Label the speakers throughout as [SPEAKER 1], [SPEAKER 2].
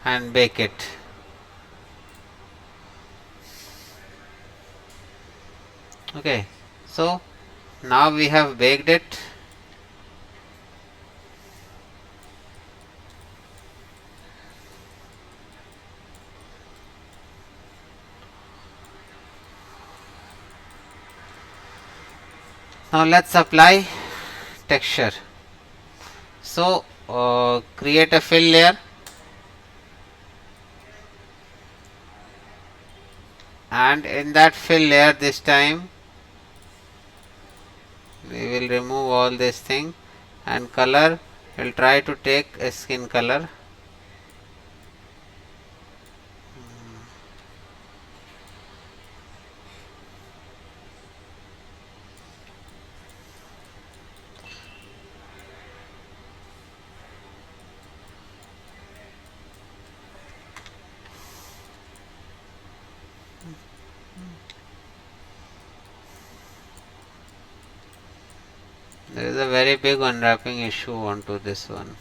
[SPEAKER 1] and bake it. Okay, so now we have baked it. Now let's apply texture. So create a fill layer, and in that fill layer this time we will remove all this thing, and color we'll try to take a skin color. There is a very big unwrapping issue onto this one.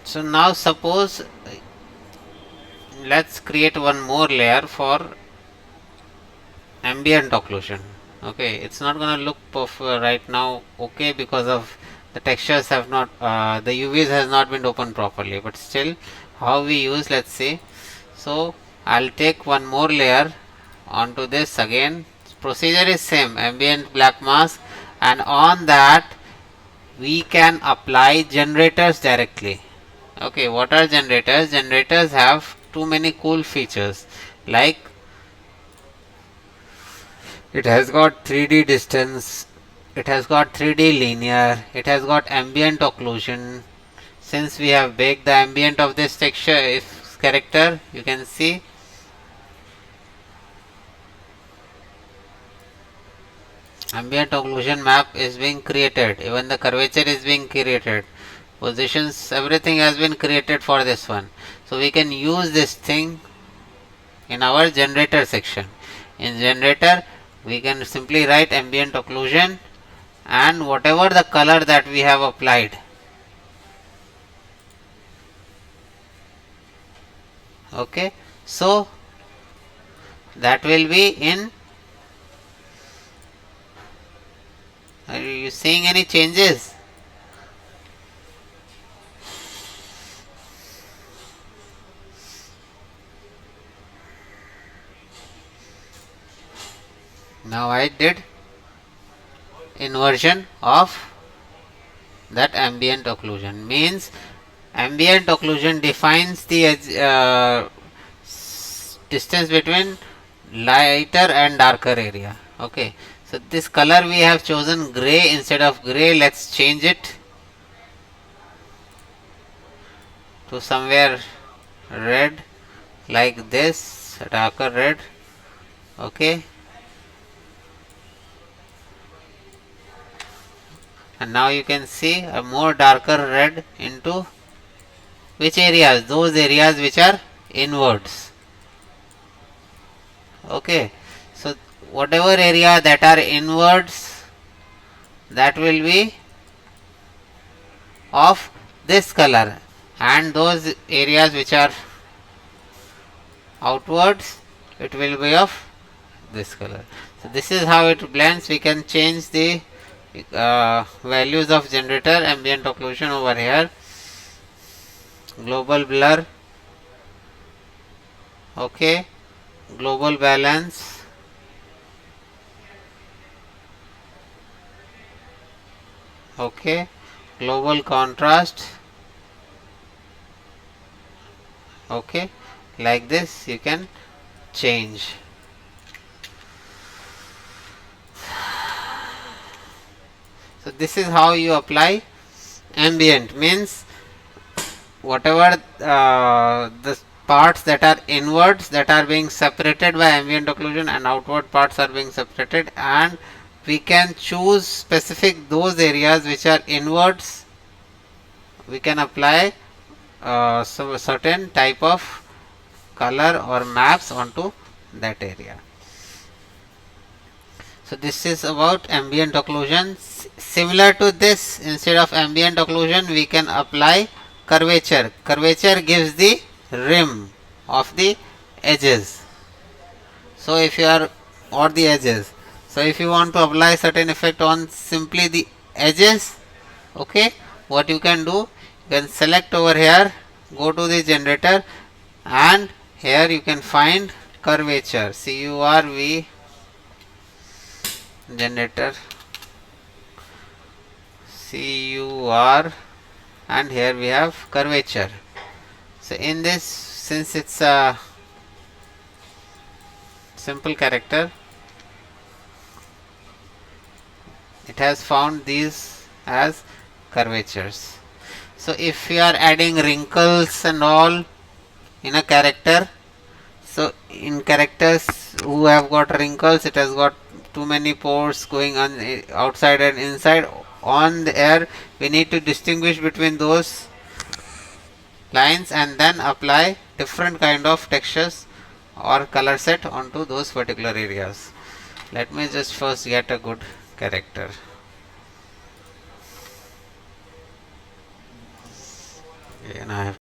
[SPEAKER 1] So now suppose let's create one more layer for ambient occlusion. Okay, it's not gonna look right now, okay, because of the textures have not the UVs has not been opened properly, but still how we use, let's see. So I'll take one more layer onto this. Again procedure is same, ambient black mask, and on that we can apply generators directly. Okay, what are generators? Generators have too many cool features, like it has got 3D distance, it has got 3D linear, it has got ambient occlusion. Since we have baked the ambient of this texture, if character, you can see ambient occlusion map is being created, even the curvature is being created, positions, everything has been created for this one. So we can use this thing in our generator section. In generator we can simply write ambient occlusion and whatever the color that we have applied. Okay, so that will be in. Are you seeing any changes? Now I did inversion of that ambient occlusion. Means ambient occlusion defines the distance between lighter and darker area. Okay, so this color we have chosen gray instead of gray. Let's change it to somewhere red, like this, darker red. Okay, and now you can see a more darker red into which areas? Those areas which are inwards. Okay, so whatever area that are inwards, that will be of this color, and those areas which are outwards, it will be of this color. So this is how it blends. We can change the values of generator, ambient occlusion over here, global blur, okay, global balance, okay, global contrast, okay, like this you can change. So this is how you apply ambient. Means whatever the parts that are inwards, that are being separated by ambient occlusion, and outward parts are being separated, and we can choose specific those areas which are inwards. We can apply some certain type of color or maps onto that area. So this is about ambient occlusion. Similar to this, instead of ambient occlusion, we can apply curvature. Curvature gives the rim of the edges. So if you are, or the edges. So if you want to apply certain effect on simply the edges, okay, what you can do, you can select over here, go to the generator, and here you can find curvature, curv generator, cur, and here we have curvature. So in this, since it's a simple character, it has found these as curvatures. So if you are adding wrinkles and all in a character, so in characters who have got wrinkles, it has got too many pores going on outside and inside. On the air, we need to distinguish between those lines and then apply different kind of textures or color set onto those particular areas. Let me just first get a good character. Okay, and I have